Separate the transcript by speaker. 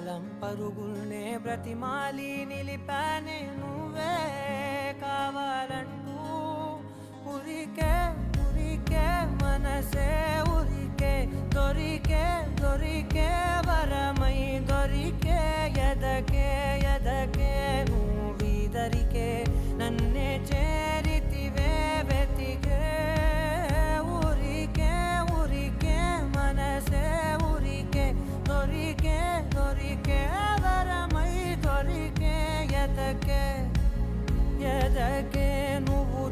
Speaker 1: కాలం పరుగుల్నే బ్రతిమాలి నిలిపానే నువ్వే కావాలంటూ ఉరికే ఉరికే మనసే ఉరికే దొరికే దొరికే వరమై దొరికే ఎదకే ఎదకే నువ్విదరికే నన్నే చేరితివే వెతికే ఊరికే ఊరికే మనసే ఊరికే దొరికే దొరికే వరమై దొరికే ఎదకే ఎదకే నువ్వు